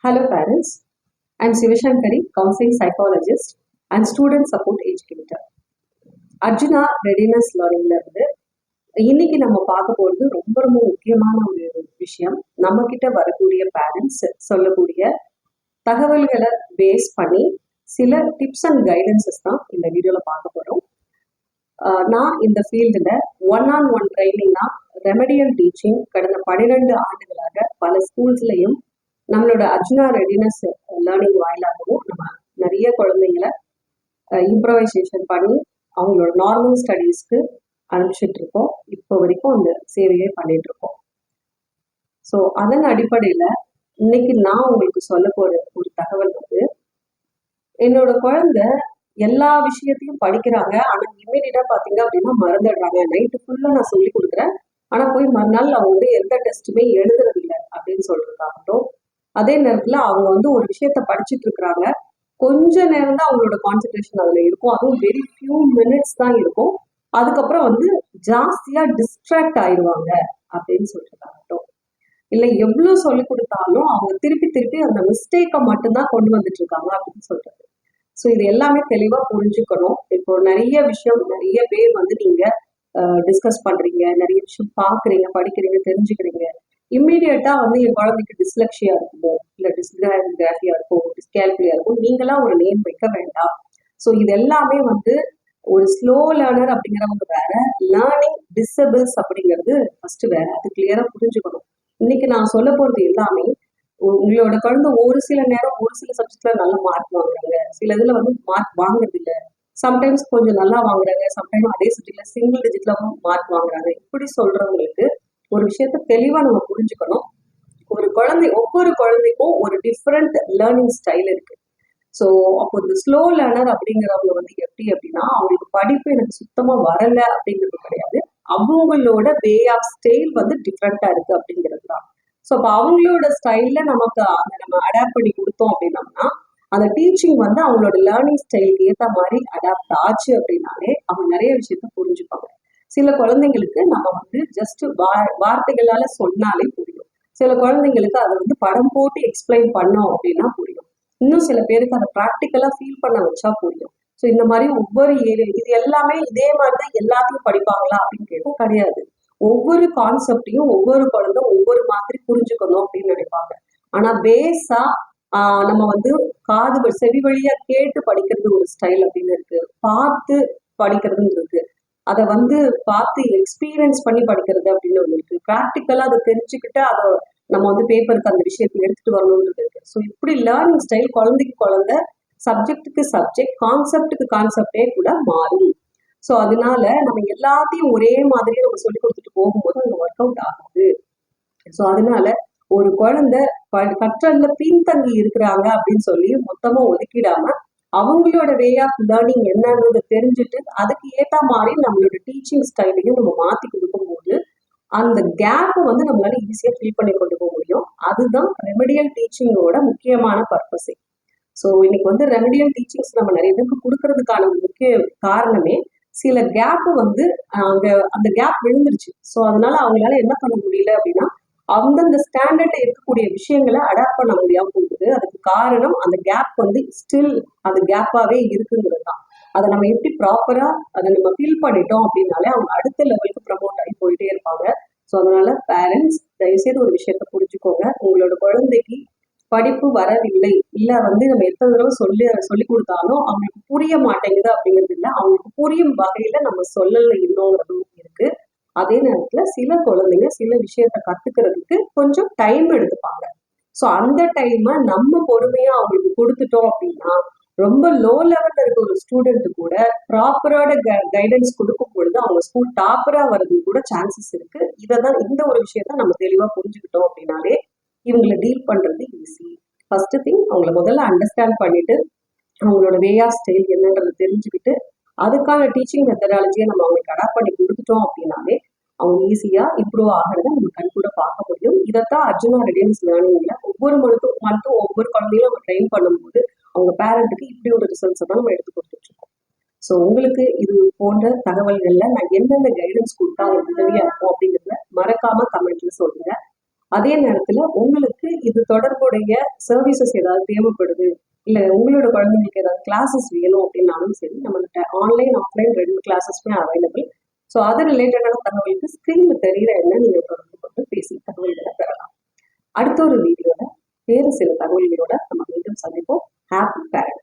Hello parents, I am Sivashankari, counseling psychologist and student support educator. Arjuna readiness லேர்னிங்ல இருந்து இன்னைக்கு நம்ம பார்க்க போறது ரொம்ப ரொம்ப முக்கியமான ஒரு விஷயம். நம்ம கிட்ட வரக்கூடிய பேரண்ட்ஸ் சொல்லக்கூடிய தகவல்களை பேஸ் பண்ணி சில டிப்ஸ் அண்ட் கைடன்சஸ் தான் இந்த வீடியோல பார்க்க போறோம். நான் இந்த ஃபீல்டுல ஒன் ட்ரைனிங்னா ரெமடியல் டீச்சிங் கடந்த 12 ஆண்டுகளாக பல ஸ்கூல்ஸ்லையும் நம்மளோட அர்ஜுனா ரெடினஸ் லேர்னிங் வாயிலாகவும் நம்ம நிறைய குழந்தைங்களை இம்ப்ரவைசேஷன் பண்ணி அவங்களோட நார்மல் ஸ்டடீஸ்க்கு அனுப்பிச்சிட்டு இருக்கோம். இப்போ வரைக்கும் அந்த சேவையை பண்ணிட்டு இருக்கோம். ஸோ அதன் அடிப்படையில் இன்னைக்கு நான் உங்களுக்கு சொல்ல போற ஒரு தகவல் வந்து, என்னோட குழந்தை எல்லா விஷயத்தையும் படிக்கிறாங்க, ஆனால் இம்மீடியட்டா பார்த்தீங்க அப்படின்னா மறந்துடுறாங்க. நைட்டு ஃபுல்லாக நான் சொல்லி கொடுக்குறேன், ஆனால் போய் மறுநாள் அவங்க வந்து எந்த டெஸ்ட்டுமே எழுதுறது இல்லை அப்படின்னு சொல்றதாகட்டும். அதே நேரத்தில் அவங்க வந்து ஒரு விஷயத்த படிச்சுட்டு இருக்கிறாங்க, கொஞ்ச நேரம் தான் அவங்களோட கான்சென்ட்ரேஷன் அதுல இருக்கும், அதுவும் வெரி ஃபியூ மினிட்ஸ் தான் இருக்கும். அதுக்கப்புறம் வந்து ஜாஸ்தியா டிஸ்ட்ராக்ட் ஆயிடுவாங்க அப்படின்னு சொல்றதாகட்டும். இல்லை எவ்வளவு சொல்லி கொடுத்தாலும் அவங்க திருப்பி திருப்பி அந்த மிஸ்டேக்கை மட்டும்தான் கொண்டு வந்துட்டு இருக்காங்க அப்படின்னு சொல்றது. ஸோ இது எல்லாமே தெளிவா புரிஞ்சுக்கணும். இப்போ நிறைய விஷயம் நிறைய பேர் வந்து நீங்க டிஸ்கஸ் பண்றீங்க, நிறைய விஷயம் பாக்குறீங்க, படிக்கிறீங்க, தெரிஞ்சுக்கிறீங்க. இம்மீடியட்டா வந்து என் குழந்தைக்கு டிஸ்லெக்ஷியா இருக்குமோ, இல்ல டிஸ்கிராஃபியா இருக்கும், டிஸ்கேல்குலியா இருக்கும், நீங்களாம் ஒரு நேம் வைக்க வேண்டாம். ஸோ இது எல்லாமே வந்து ஒரு ஸ்லோ லேர்னர் அப்படிங்கிறவங்க வேற, லேர்னிங் டிசபிள்ஸ் அப்படிங்கிறது ஃபர்ஸ்ட் வேற. அது கிளியரா புரிஞ்சுக்கணும். இன்னைக்கு நான் சொல்ல போறது எல்லாமே உங்களோட குழந்தை ஒரு சில நேரம் ஒரு சில சப்ஜெக்ட்ல நல்ல மார்க் வாங்குறாங்க, சில இதுல வந்து மார்க் வாங்குறது இல்லை, சம்டைம்ஸ் கொஞ்சம் நல்லா வாங்குறாங்க, சம்டைம் அதே சப்ஜெக்ட்ல சிங்கிள் டிஜிட்ல மார்க் வாங்குறாங்க. இப்படி சொல்றவங்களுக்கு ஒரு விஷயத்த தெளிவா நம்ம புரிஞ்சுக்கணும். ஒரு குழந்தை, ஒவ்வொரு குழந்தைக்கும் ஒரு டிஃப்ரெண்ட் லேர்னிங் ஸ்டைல் இருக்கு. ஸோ அப்போ இந்த ஸ்லோ லேர்னர் அப்படிங்கிறவங்க வந்து எப்படி அப்படின்னா, அவங்களுக்கு படிப்பு எனக்கு சுத்தமா வரல அப்படிங்கிறது கிடையாது, அவங்களோட வே ஆஃப் ஸ்டைல் வந்து டிஃப்ரெண்டா இருக்கு அப்படிங்கிறது தான். ஸோ அப்போ அவங்களோட ஸ்டைல்ல நமக்கு நம்ம அடாப்ட் பண்ணி கொடுத்தோம் அப்படின்னம்னா, அந்த டீச்சிங் வந்து அவங்களோட லேர்னிங் ஸ்டைலுக்கு ஏற்ற மாதிரி அடாப்ட் ஆச்சு அப்படின்னாலே அவங்க நிறைய விஷயத்த புரிஞ்சுப்பாங்க. சில குழந்தைங்களுக்கு நம்ம வந்து ஜஸ்ட் வார்த்தைகளால சொன்னாலே புரியும், சில குழந்தைங்களுக்கு அதை வந்து படம் போட்டு எக்ஸ்பிளைன் பண்ணோம் அப்படின்னா புரியும், இன்னும் சில பேருக்கு அதை ப்ராக்டிக்கலா ஃபீல் பண்ண வச்சா புரியும். ஸோ இந்த மாதிரி ஒவ்வொரு ஏரியா, இது எல்லாமே இதே மாதிரிதான் எல்லாத்தையும் படிப்பாங்களா அப்படின்னு கேட்கும், கிடையாது. ஒவ்வொரு கான்செப்டையும் ஒவ்வொரு குழந்தை ஒவ்வொரு மாதிரி புரிஞ்சுக்கணும் அப்படின்னு நினைப்பாங்க. ஆனா பேஸா நம்ம வந்து காது செவி வழியா கேட்டு படிக்கிறது ஒரு ஸ்டைல் அப்படின்னு இருக்கு, பார்த்து படிக்கிறதுன்னு இருக்கு, அதை வந்து பார்த்து எக்ஸ்பீரியன்ஸ் பண்ணி படிக்கிறது அப்படின்னு ஒன்று இருக்கு, ப்ராக்டிக்கலா அதை தெரிஞ்சுக்கிட்டு அதை நம்ம வந்து பேப்பருக்கு அந்த விஷயத்தை எடுத்துட்டு வரணும்ன்றது இருக்கு. ஸோ இப்படி லேர்னிங் ஸ்டைல் குழந்தைக்கு குழந்தை, சப்ஜெக்டுக்கு சப்ஜெக்ட், கான்செப்டுக்கு கான்செப்டே கூட மாறும். ஸோ அதனால நம்ம எல்லாத்தையும் ஒரே மாதிரி நம்ம சொல்லி கொடுத்துட்டு போகும்போது அங்க ஒர்க் அவுட் ஆகுது. ஸோ அதனால ஒரு குழந்தை கற்றல்ல பின்தங்கி இருக்கிறாங்க அப்படின்னு சொல்லி மொத்தமா ஒதுக்கிடாம அவங்களோட வே ஆஃப் லேர்னிங் என்னன்றதை தெரிஞ்சுட்டு அதுக்கு ஏற்ற மாதிரி நம்மளோட டீச்சிங் ஸ்டைலையும் நம்ம மாற்றி கொடுக்கும்போது அந்த கேப்பை வந்து நம்மளால ஈஸியாக ஃபில் பண்ணி கொண்டு போக முடியும். அதுதான் ரெமடியல் டீச்சிங்கோட முக்கியமான பர்பஸே. ஸோ இன்னைக்கு வந்து ரெமடியல் டீச்சிங்ஸ் நம்ம நிறைய பேருக்கு கொடுக்கறதுக்கான முக்கிய காரணமே, சில கேப்பு வந்து அங்கே அந்த கேப் விழுந்துருச்சு. ஸோ அதனால அவங்களால என்ன பண்ண முடியல அப்படின்னா, அந்தந்த ஸ்டாண்டர்ட்ல இருக்கக்கூடிய விஷயங்களை அடாப்ட் பண்ண முடியாம போகுது. அதுக்கு காரணம் அந்த கேப் வந்து ஸ்டில் அந்த கேப்பாவே இருக்குங்கிறது தான். அதை நம்ம எப்படி ப்ராப்பரா அதை நம்ம ஃபீல் பண்ணிட்டோம் அப்படின்னாலே அவங்க அடுத்த லெவலுக்கு ப்ரமோட் ஆகி போயிட்டே இருப்பாங்க. ஸோ அதனால பேரண்ட்ஸ் தயவுசெய்து ஒரு விஷயத்த புரிஞ்சுக்கோங்க. உங்களோட குழந்தைக்கு படிப்பு வரவில்லை, இல்ல வந்து நம்ம எத்தனை தடவை சொல்லி கொடுத்தாலும் அவங்களுக்கு புரிய மாட்டேங்குது அப்படிங்கிறது இல்லை, அவங்களுக்கு புரியும் வகையில நம்ம சொல்லல இன்னுங்கிறதும் இருக்கு. அதே நேரத்துல சில குழந்தைங்க சில விஷயத்த கத்துக்கிறதுக்கு கொஞ்சம் டைம் எடுத்துப்பாங்க. ஸோ அந்த டைமை நம்ம பொறுமையா அவங்களுக்கு கொடுத்துட்டோம் அப்படின்னா, ரொம்ப லோ லெவல்ல இருக்க ஒரு ஸ்டூடெண்ட் கூட ப்ராப்பரோட கைடன்ஸ் கொடுக்கும் பொழுது அவங்க ஸ்கூல் டாப்பரா வர்றதுக்கு கூட சான்சஸ் இருக்கு. இதைதான், இந்த ஒரு விஷயத்த நம்ம தெளிவா புரிஞ்சுக்கிட்டோம் அப்படின்னாலே இவங்களை டீல் பண்றது ஈஸி. ஃபர்ஸ்ட் திங், அவங்கள முதல்ல அண்டர்ஸ்டாண்ட் பண்ணிட்டு அவங்களோட வே ஆஃப் ஸ்டைல் என்னன்றதை தெரிஞ்சுக்கிட்டு அதுக்கான டீச்சிங் மெத்தடாலஜியை நம்ம அவங்களுக்கு அடாப்ட் பண்ணி கொடுத்துட்டோம் அப்படின்னாலே அவங்க ஈஸியா இம்ப்ரூவ் ஆகிறத நம்ம கண் கூட பார்க்க முடியும். இதைத்தான் அர்ஜுனா ரெடினஸ் லேர்னிங்ல ஒவ்வொரு மந்த்தும் ஒவ்வொரு குழந்தையும் நம்ம ட்ரெயின் பண்ணும்போது அவங்க பேரண்ட்டுக்கு இப்படி ஒரு ரிசல்ட்ஸை தான் நம்ம எடுத்து கொடுத்துட்டு இருக்கோம். ஸோ உங்களுக்கு இது போன்ற தகவல்கள்ல நான் எந்தெந்த கைடன்ஸ் கொடுத்தா உதவியா இருக்கும் அப்படிங்கிறத மறக்காம கமெண்ட்ல சொல்லுங்க. அதே நேரத்துல உங்களுக்கு இது தொடர்புடைய சர்வீசஸ் ஏதாவது தேவைப்படுது, இல்லை உங்களோட குழந்தைங்களுக்கு ஏதாவது கிளாஸஸ் வேணும் அப்படின்னாலும் சரி, நம்மகிட்ட ஆன்லைன் ஆஃப்லைன் 2 கிளாஸஸ்மே அவைலபிள். ஸோ அது ரிலேட்டடான தகவலுக்கு ஸ்க்ரீனில் தெரிகிற என்ன நீங்கள் தொடர்பு கொண்டு பேசி தகவல்களை பெறலாம். அடுத்த ஒரு வீடியோவில் வேறு சில தகவல்களோட நம்ம மீண்டும் சந்திப்போம். Happy parent.